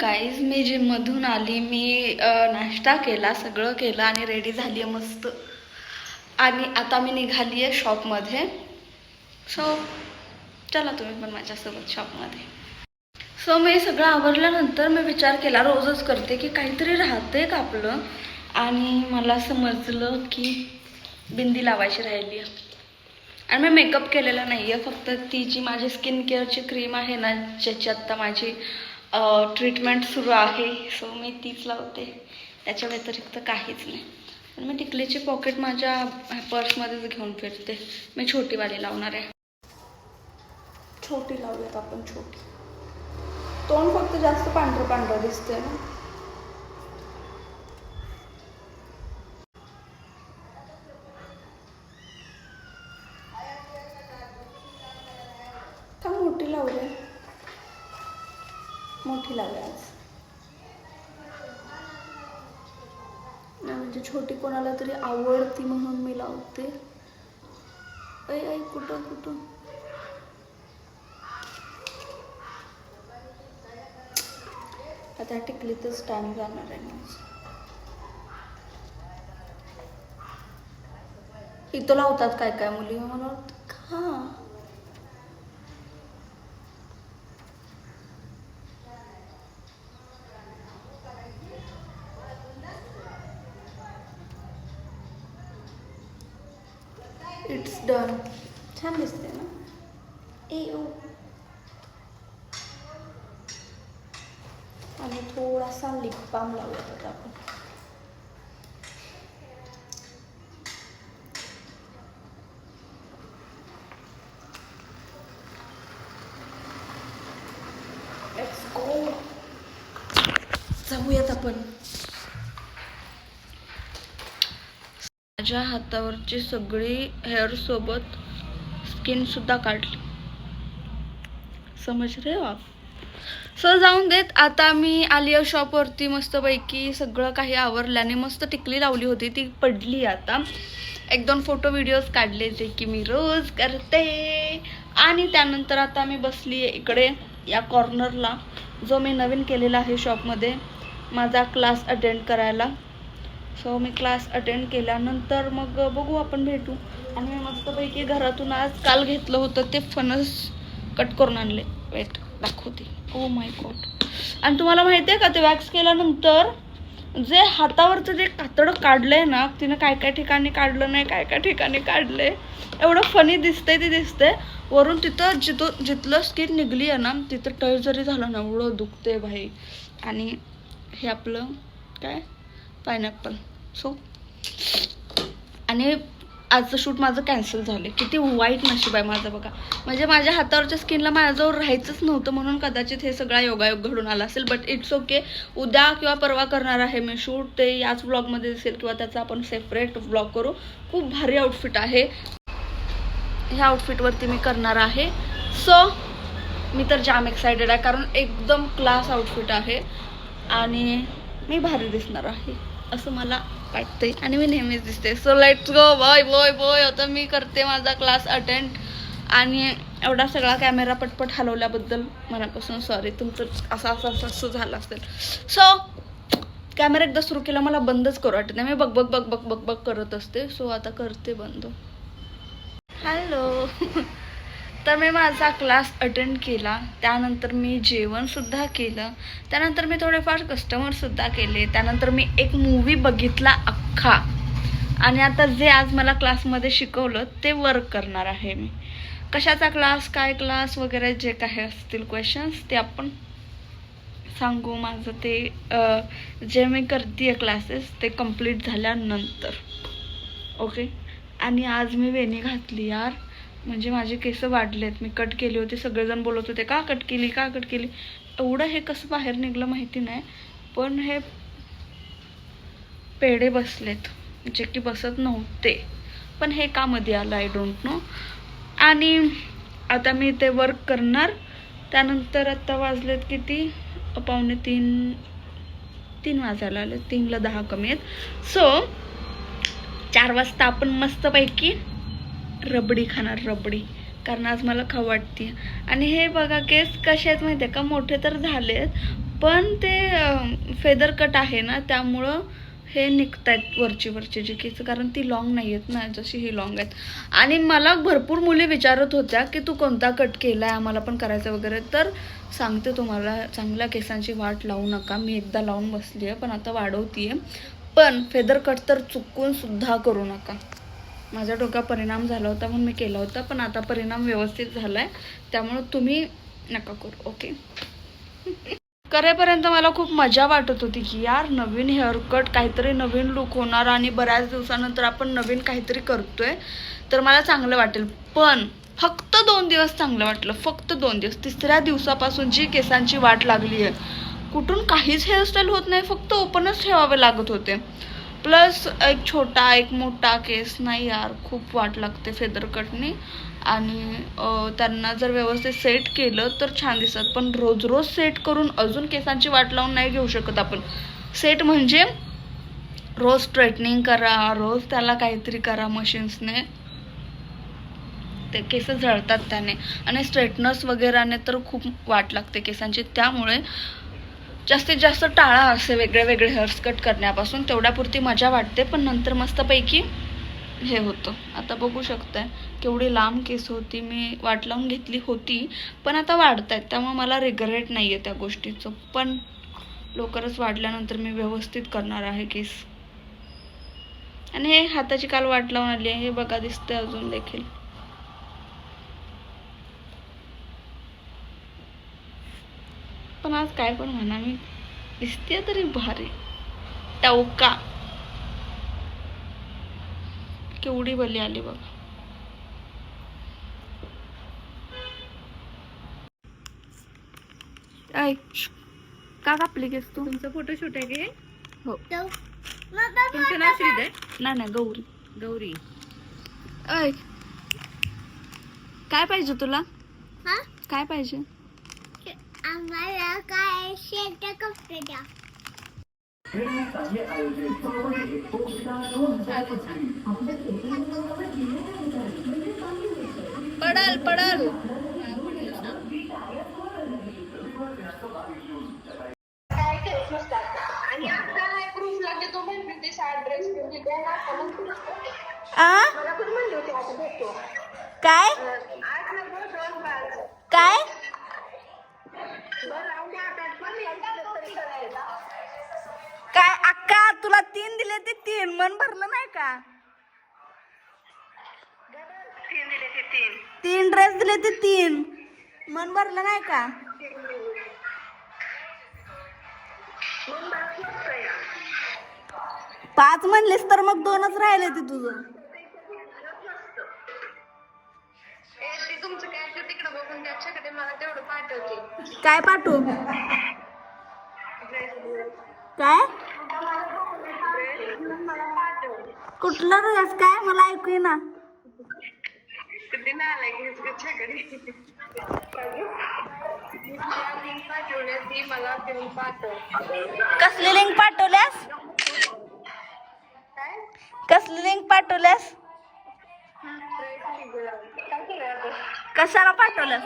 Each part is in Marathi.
गाईज मी जिममधून आली. मी नाश्ता केला, सगळं केलं आणि रेडी झाली आहे मस्त. आणि आता मी निघाली आहे शॉपमध्ये. सो चला तुम्ही पण माझ्यासोबत शॉपमध्ये. सो मी सगळं आवरल्यानंतर मी विचार केला, रोजच करते की काहीतरी राहते का आपलं. आणि मला समजलं की बिंदी लावायची राहिली आहे. आणि मी मेकअप केलेला नाही आहे, फक्त ती जी माझी स्किन केअरची क्रीम आहे ना, ज्याची आत्ता माझी ट्रीटमेंट सुरू आहे, सो मी तीच लावते. त्याच्या व्यतिरिक्त काहीच नाही. पण मी टिकलीची पॉकेट माझ्या पर्समध्येच घेऊन फिरते. मी छोटीवाली लावणार आहे. छोटी लावूयात आपण, छोटी. तोंड फक्त जास्त पांढरं पांढरं दिसते ना. का मोठी लावूया, मोठी लावूया आज. म्हणजे छोटी कोणाला तरी आवडती म्हणून मी लावते. ऐ कुठं कुठं आता टिकलीतच टाइम जाणार आहे माझं. इथं लावतात काय काय मुली, मला वाटतं हां. It's done. छान दिसते ना. आणि थोडासा लिप बाम लावूयात आता आपण. Let's go. जाऊयात आपण. माझ्या हातावरची सगळी हेअर सोबत स्किन सुद्धा काढली, समज रे आप. सो जाऊन देत. आता मी आली आहे शॉपवरती मस्तपैकी. सगळं काही आवरल्याने मस्त टिकली लावली होती, ती पडली. आता 1-2 फोटो व्हिडिओज काढले जे की मी रोज करते. आणि त्यानंतर आता मी बसली आहे इकडे या कॉर्नरला, जो मी नवीन केलेला आहे शॉपमध्ये, माझा क्लास अटेंड करायला. सो मी क्लास अटेंड केल्यानंतर मग बघू, आपण भेटू. आणि मी मस्तपैकी घरातून आज काल घेतलं होतं ते फणस कट करून आणले. वेट दाखवते. Oh my God. आणि तुम्हाला माहिती आहे का, ते वॅक्स केल्यानंतर जे हातावरचं जे कातडं काढलंय ना, तिनं काय काय ठिकाणी काढलं नाही, काय काय ठिकाणी काढलंय. एवढं फनी दिसतंय ते दिसतंय. वरून तिथं जिथलं स्किन निघली आहे ना, तिथं टच जरी झालं ना, एवढं दुखते भाई. आणि हे आपलं काय पायनॅपल. सो आणि आजचं शूट माझं कॅन्सल झालं. किती वाईट नशीब आहे माझं बघा. म्हणजे माझ्या हातावरच्या स्किनला माझ्याजवळ राहायचंच नव्हतं, म्हणून कदाचित हे सगळा योगायोग घडून आला असेल. But it's okay. उद्या किंवा परवा करणार आहे मी शूट, ते याच ब्लॉगमध्ये दिसेल किंवा त्याचा आपण सेपरेट ब्लॉग करू. खूप भारी आउटफिट आहे, ह्या आउटफिटवरती मी करणार आहे. सो मी तर जाम एक्सायटेड आहे, कारण एकदम क्लास आउटफिट आहे आणि मी भारी दिसणार आहे असं मला वाटतंय. आणि मी नेहमीच दिसते. So let's go. Boy boy boy. आता मी करते माझा क्लास अटेंड. आणि एवढा सगळा कॅमेरा पटपट हलवल्याबद्दल मनापासून सॉरी. तुमचं असं झालं असेल. सो कॅमेरा एकदा सुरू केला मला बंदच करू वाटत नाही. मी बघ बघ बघ बघ बघ बघ करत असते. सो आता करते बंद. हॅलो. तर मी माझा क्लास अटेंड केला, त्यानंतर मी जेवणसुद्धा केलं, त्यानंतर मी थोडेफार कस्टमरसुद्धा केले, त्यानंतर मी एक मूवी बघितला अख्खा. आणि आता जे आज मला क्लासमध्ये शिकवलं ते वर्क करणार आहे मी. कशाचा क्लास, काय क्लास वगैरे जे काही असतील क्वेश्चन्स ते आपण सांगू. माझं ते जे मी करते क्लासेस ते कंप्लीट झाल्यानंतर. ओके. आणि आज मी वेणी घातली यार, म्हणजे माझे केस वाढलेत. मी कट केली होती, सगळेजण बोलत होते का कट केली का कट केली. एवढं हे कसं बाहेर निघलं माहिती नाही, पण हे पेढे बसलेत जे की बसत नव्हते, पण हे का मध्ये आलं आय डोंट नो. आणि आता मी ते वर्क करणार. त्यानंतर आता वाजलेत किती, 2:45 वाजायला आले. 3ला 10 कमी आहेत. सो 4 वाजता आपण मस्तपैकी रबडी खाणार, रबडी. कारण आज मला खाऊ वाटते. आणि हे बघा केस कसे आहेत माहिती आहे का, मोठे तर झालेत पण ते फेदर कट आहे ना, त्यामुळं हे निघत आहेत वरची जी केस, कारण ती लॉंग नाही आहेत ना जशी ही लॉंग आहेत. आणि मला भरपूर मुली विचारत होत्या की तू कोणता कट केला आहे, आम्हाला पण करायचं वगैरे. तर सांगते तुम्हाला, चांगल्या केसांची वाट लावू नका. मी एकदा लावून बसली आहे, पण आता वाढवते आहे. पण फेदर कट तर चुकून सुद्धा करू नका. माझ्या डोक्यावर परिणाम झाला होता म्हणून मी केला होता, पण आता परिणाम व्यवस्थित झाला आहे, त्यामुळे तुम्ही नका करू. ओके. करेपर्यंत मला खूप मजा वाटत होती की यार नवीन हेअरकट, काहीतरी नवीन लुक होणार आणि बऱ्याच दिवसानंतर आपण नवीन काहीतरी करतोय तर मला चांगलं वाटेल. पण फक्त 2 दिवस चांगलं वाटलं, फक्त 2 दिवस. तिसऱ्या दिवसापासून जी केसांची वाट लागली आहे, कुठून काहीच हेअरस्टाईल होत नाही, फक्त ओपनच ठेवावे लागत होते. प्लस एक छोटा एक मोठा केस नाही यार, खूप वाट लागते फेदर कटने. आणि त्यांना जर व्यवस्थित सेट केलं तर छान दिसतात, पण रोज रोज सेट करून अजून केसांची वाट लावून नाही घेऊ शकत आपण. सेट म्हणजे रोज स्ट्रेटनिंग करा, रोज त्याला काहीतरी करा मशीन्सने, ते केस जळतात त्याने. आणि स्ट्रेटनर्स वगैरेने तर खूप वाट लागते केसांची. त्यामुळे जास्तीत जास्त टाळा असे वेगळे वेगळे हेअर्स कट करण्यापासून. तेवढ्यापुरती मजा वाटते, पण नंतर मस्तपैकी हे होतं. आता बघू शकताय केवढी लांब केस होती, मी वाट लावून घेतली होती, पण आता वाढत आहेत, त्यामुळे मला रिग्रेट नाही आहे त्या गोष्टीचं. पण लवकरच वाढल्यानंतर मी व्यवस्थित करणार आहे केस. आणि हे हाताची काल वाट लावून आली आहे, हे बघा दिसते अजून देखील. पण आज काय पण म्हणा, मी दिसते तरी भारी. टवका केवढी बली आली बघा. ऐ का कापली केस तू? तुमचा फोटोशूट आहे का? हो. तुमचं नाव श्रीद आहे? नाही गौरी. गौरी. ऐ काय पाहिजे तुला? काय पाहिजे? आम्हाला काय शेत कपडे द्या. पडल पडल. आणि आता प्रूफ लागते तो म्हणते ते ड्रेस मला पण म्हणले होते आता भेटतो. काय काय काय अक्का, तुला 3 दिले ते 3 मन भरलं नाही का? 3 ड्रेस दिले ते 3 मन भरलं नाही का? 5 म्हणलीस तर मग 2च राहिले ते तुझं. तुमचं काय तिकडे बघून त्याच्याकडे मला तेवढं पाठवते. काय पाठवू? काय कुठला ड्रेस? काय मला ऐकू ये ना. कसली लिंक पाठवल्यास? कसली लिंक पाठवल्यास? कशाला पाठवल्यास?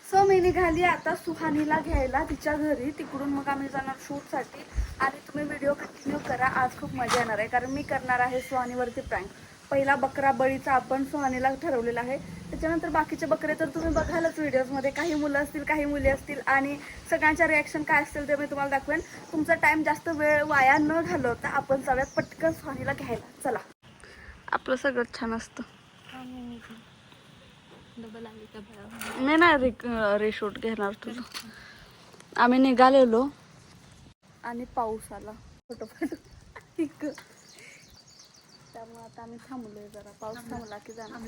सो मी निघाली आता सुहानीला घ्यायला तिच्या घरी. तिकडून मग आम्ही जाणार शूटसाठी. आणि तुम्ही व्हिडिओ कंटिन्यू करा, आज खूप मजा येणार आहे, कारण मी करणार आहे सुहानीवरती प्रँक. पहिला बकरा बळीचा आपण सुहानीला ठरवलेला आहे. त्याच्यानंतर बाकीचे बकरे तर तुम्ही बघालच व्हिडिओजमध्ये. काही मुलं असतील, काही मुली असतील, आणि सगळ्यांच्या रिॲक्शन काय असतील ते मी तुम्हाला दाखवेन. तुमचा टाईम जास्त वेळ वाया न घालवता आपण जाऊयात पटकन सुहानीला घ्यायला. चला. आपलं सगळं छान असतं. मी ना रिशूट घेणार तुझं. आम्ही निघालेलो आणि पाऊस आला, फोटो त्यामुळे आता आम्ही थांबलोय जरा. पाऊस थांबला की जाणार.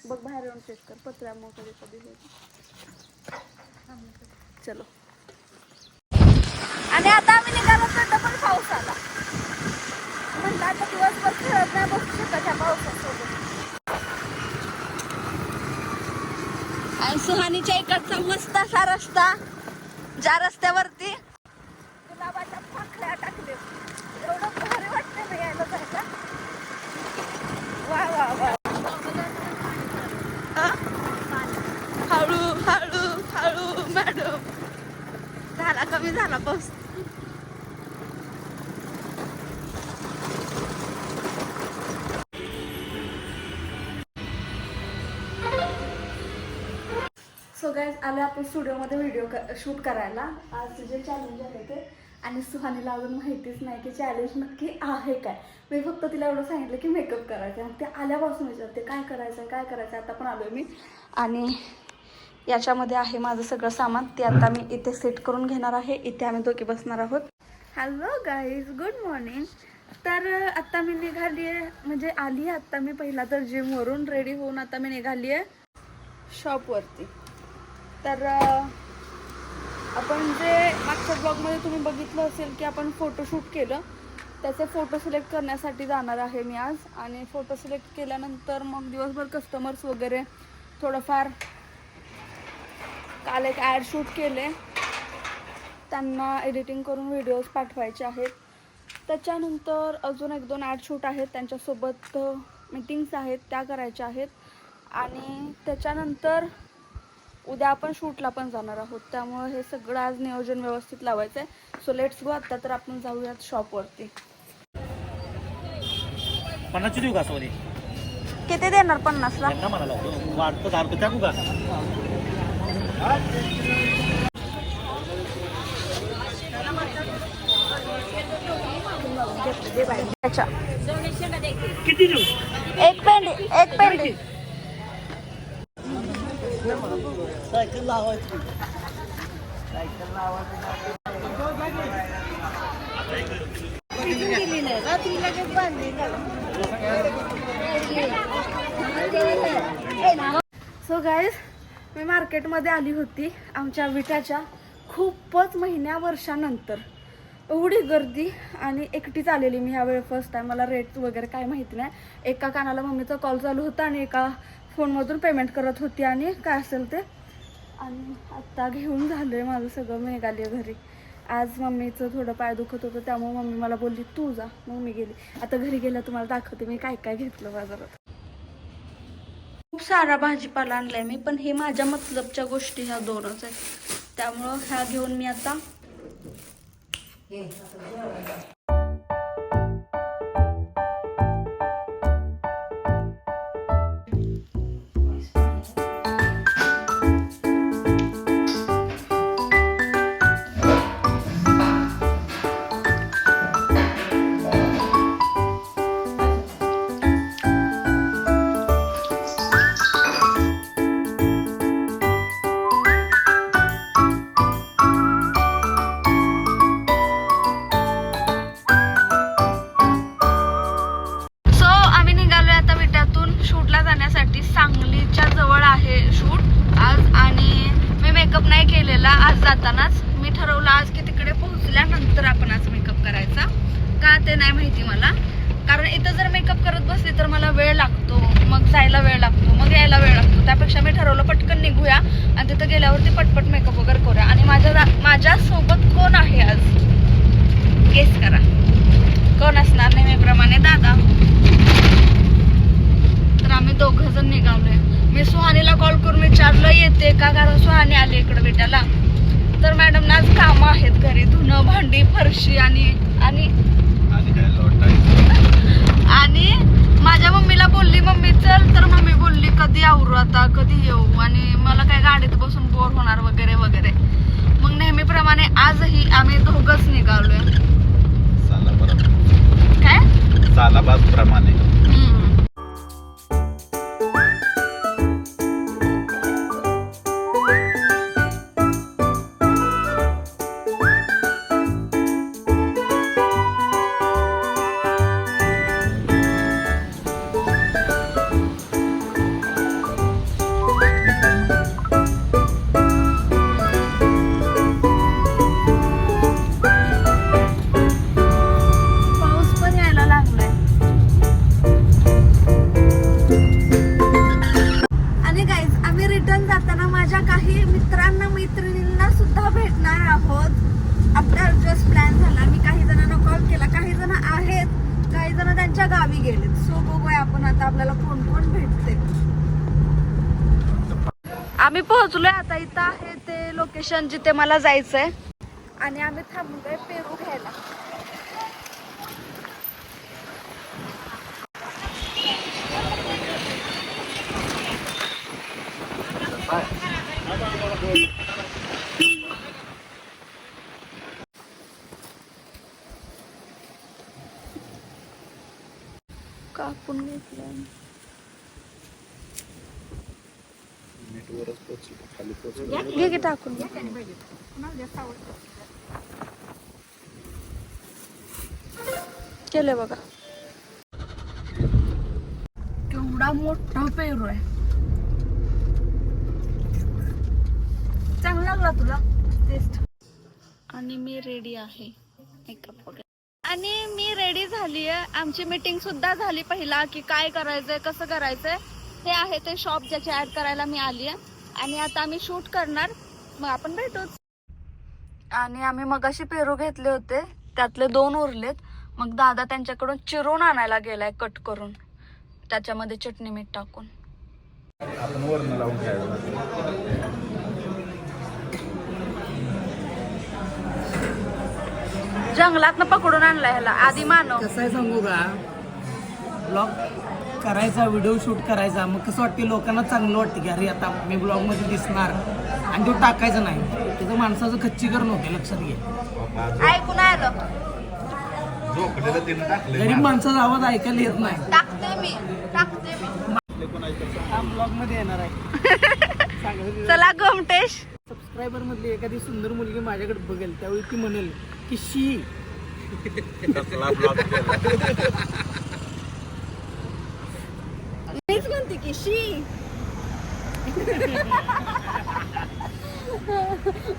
बघ बाहेर येऊन चेक कर, पत्र्यामुळे कधी कधी होते. चलो. आणि आता आम्ही निघालो तर डबल पाऊस आला. म्हणलं आता दिवसभर खेळत नाही बसू शकत ह्या पावसासोबत. आणि सुहानीच्या इकडचा मस्त असा रस्ता, ज्या रस्त्यावरती गुलाबाच्या पाकळ्या टाकले. एवढं भारी वाटते ना यायला जायला. वा वा वा. हळू हळू हळू मॅडम. झाला कमी झाला पाऊस. सो गाईज आले आपण स्टुडिओमध्ये व्हिडिओ शूट करायला. आज जे चॅलेंज आहे ते, आणि सुहानीला अजून माहितीच नाही की चॅलेंज नक्की आहे काय. मी फक्त तिला एवढं सांगितलं की मेकअप करायचा आहे. ते आल्यापासून विचारते काय करायचं आहे काय करायचं आहे. आता पण आलो मी आणि याच्यामध्ये आहे माझं सगळं सामान. ते आता मी इथे सेट करून घेणार आहे. इथे आम्ही दोघे बसणार आहोत. Hello guys, good morning. तर आता मी निघाली आहे, म्हणजे आली आहे आत्ता मी पहिला तर जिमवरून रेडी होऊन आता मी निघाली आहे शॉपवरती. तर आपण जे मागच्या ब्लॉगमध्ये तुम्ही बघितलं असेल की आपण फोटोशूट केलं, त्याचे फोटो सिलेक्ट करण्यासाठी जाणार आहे मी आज. आणि फोटो सिलेक्ट केल्यानंतर मग दिवसभर कस्टमर्स वगैरे थोडंफार काल एक ॲड शूट केले, त्यांना एडिटिंग करून व्हिडिओज पाठवायचे आहेत. त्याच्यानंतर अजून 1-2 ॲड शूट आहेत, त्यांच्यासोबत मीटिंग्स आहेत त्या करायच्या आहेत. आणि त्याच्यानंतर उद्या आपण शूटला पण जाणार आहोत. त्यामुळे हे सगळं आज नियोजन व्यवस्थित लावायचं आहे. So let's go. आत्ता तर आपण जाऊयात शॉपवरती. 50 देऊ का सोनी? किती देणार 50ला? त्यांना म्हणाला वाटतं 10 रुपये टाकू का? अच्छा, किती देऊ? एक पेंडी. सायकल लावायची. सो गाईज, मी मार्केटमध्ये आली होती आमच्या विटाच्या खूपच वर्षानंतर. एवढी गर्दी आणि एकटीच आलेली मी ह्यावेळी फर्स्ट टाईम. मला रेट वगैरे काय माहिती नाही. एका कानाला मम्मीचा कॉल चालू होता आणि एका फोनमधून पेमेंट करत होती आणि काय असेल ते. आणि आत्ता घेऊन झालं आहे माझं सगळं. मी निघाली आहे घरी. आज मम्मीचं थोडं पाय दुखत होतं त्यामुळे मम्मी मला बोलली तू जा. मग मी गेली. आता घरी गेलं तुम्हाला दाखवते मी काय काय घेतलं बाजारात. खूप सारा भाजीपाला आणलाय मी, पण हे माझ्या मतलबच्या गोष्टी ह्या 2च आहेत. त्यामुळं ह्या घेऊन मी आता शूटला जाण्यासाठी. सांगलीच्या जवळ आहे शूट आज. आणि मी मेकअप नाही केलेला आज जातानाच. मी ठरवलं आज की तिकडे पोहोचल्यानंतर आपण आज मेकअप करायचा. का ते नाही माहिती मला, कारण इथं जर मेकअप करत बसली तर मला वेळ लागतो, मग जायला वेळ लागतो, मग यायला वेळ लागतो. त्यापेक्षा मी ठरवलं पटकन निघूया आणि तिथं गेल्यावरती पटपट मेकअप वगैरे करूया. आणि माझ्यासोबत कोण आहे आज गेस करा. कोण असणार? नेहमीप्रमाणे दादा. तर आम्ही 2 जण निघालोय. मी सुहानीला कॉल करून विचारलं येते का, कारण सुहानी आली इकडे भेटायला. तर मॅडमना आज कामं आहेत घरी, धुणं भांडी फरशी आणि माझ्या मम्मीला बोलली मम्मी चल, तर मम्मी बोलली कधी आवरू आता, कधी येऊ, आणि मला काय गाडीत बसून बोर होणार वगैरे वगैरे. मग नेहमीप्रमाणे आजही आम्ही 2घच निघालोय. काय सालाबाद प्रमाणे. मैत्रिणींना सुद्धा भेटणार आहोत. आपला जस्ट प्लॅन झाला. मी काही जणांना कॉल केला, काही जण आहेत, काही जण त्यांच्या गावी गेलेत. सो बघूया आपण आता आपल्याला कोण कोण भेटते. आम्ही पोहोचलोय आता. इथं आहे ते लोकेशन जिथे मला जायचंय. आणि आम्ही थांबलोय पेरू घ्यायला. कापून घेतलं. घे की टाकून. केले बघा. केवढा मोठा पेरू आहे. चांगला लागला तुला टेस्ट. आणि मी रेडी आहे. मेकअप वगैरे आणि मी रेडी झाली आहे. आमची मीटिंग सुद्धा झाली पहिला की काय करायचंय कसं करायचंय. हे आहे ते शॉप ज्याची ऍड करायला मी आली आहे. आणि आता आम्ही शूट करणार. मग आपण भेटूच. आणि आम्ही मगाशी पेरू घेतले होते त्यातले 2 उरलेत. मग दादा त्यांच्याकडून चिरून आणायला गेलाय कट करून त्याच्यामध्ये चटणी मीठ टाकून. आपण वरण लावून खायला जंगलातनं पकडून आणलाय ह्याला आधी मानव. कसं आहे सांगू का, ब्लॉग करायचा, व्हिडिओ शूट करायचा, मग कसं वाटते लोकांना चांगलं वाटतं की अरे आता मी ब्लॉगमध्ये दिसणार आणि तो टाकायचं नाही. त्याचं माणसाचं खच्चीकरण होते, लक्षात घे. ऐकून आलं. गरीब माणसाचा आवाज ऐकायला येत नाही. टाकते मी. हा ब्लॉग मध्ये येणार आहे. चला गमटेश. सबस्क्रायबर मधली एखादी सुंदर मुलगी माझ्याकडे बघेल त्यावेळी ती म्हणेल की शी मीच म्हणते की शी.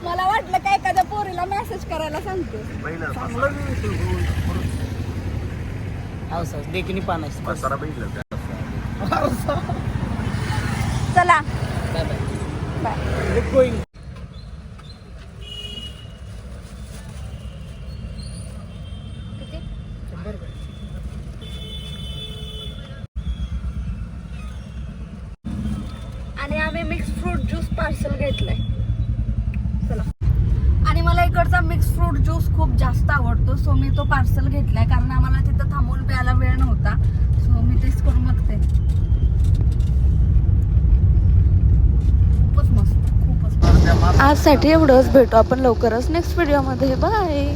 मला वाटलं काय एखाद्या पोरीला मेसेज करायला सांगते. देखील पानायचं. चला गोईंग. आणि आम्ही मिक्स फ्रूट ज्यूस पार्सल घेतलंय. चला. आणि मला इकडचा मिक्स फ्रूट ज्यूस खूप जास्त आवडतो. सो मी तो पार्सल घेतलाय कारण आम्हाला तिथं थांबून प्यायला वेळ नव्हता. सो मी टेस्ट करून बघते. खूपच मस्त, खूपच. आजसाठी एवढंच. भेटू आपण लवकरच नेक्स्ट व्हिडिओमध्ये. बाय.